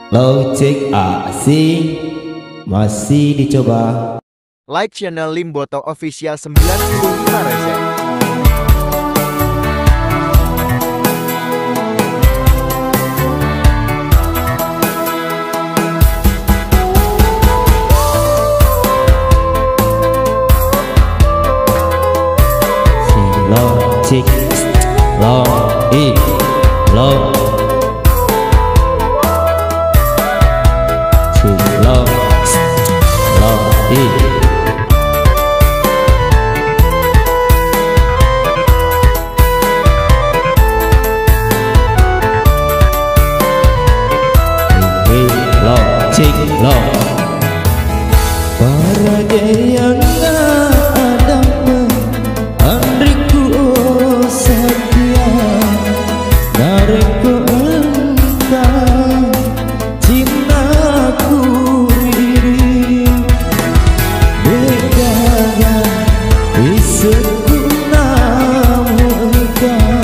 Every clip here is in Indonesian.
Low cek asing masih dicoba. Like channel Limboto Official 95 Reza. Low cek low low low low para yang ada andriku setia dariku engkau cintaku diri begagan isuku namun engkau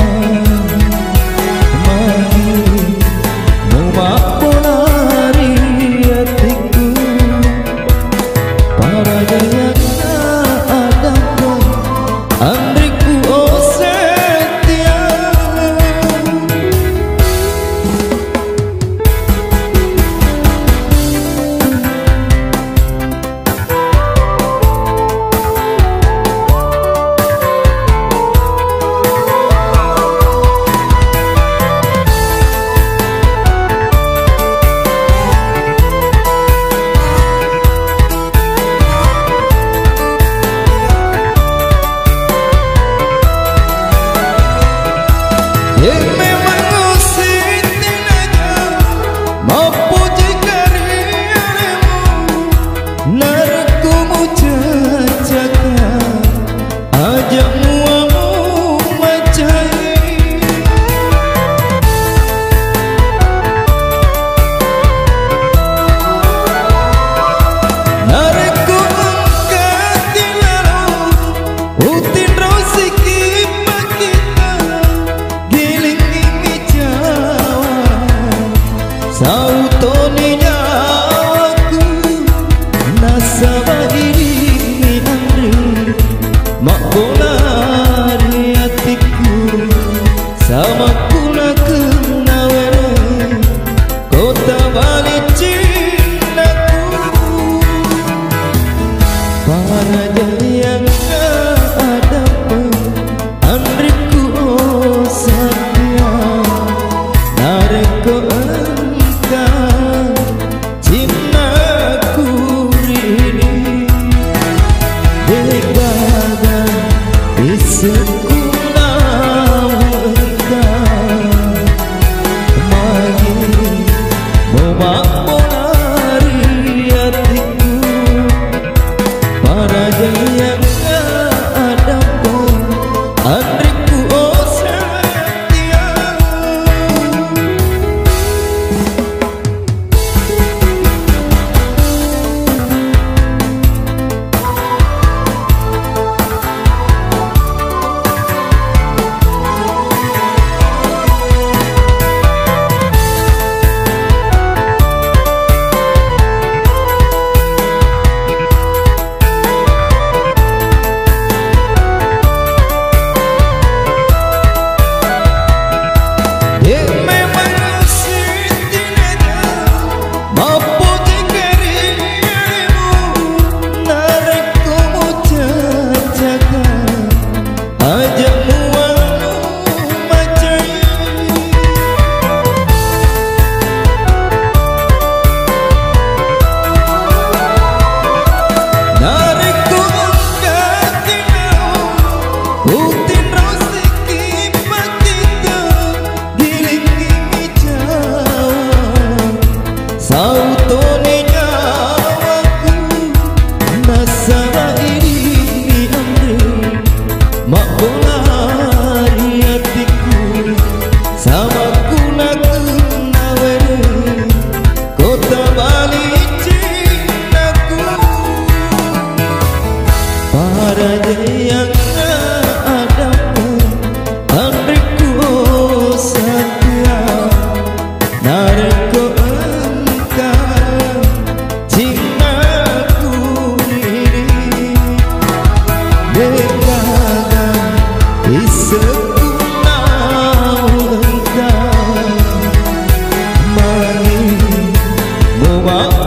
mari memapolari hatiku para yang ada andriku oh setia. Sautoni nyawaku nasabah ini andri mak bola di hatiku sama kuna kenawere kota balik cintaku para yang ada andriku oh setia dariku cintaku rini begagan isuku namun engkau mari memapolari hatiku para yang ada andriku oh setia. Sautoni nyawaku nasabah ini andri mak bola di hatiku sama kuna kenawere kota balik cintaku para yang ada andriku oh setia dariku Dekada isekunau engkau Mani mewakili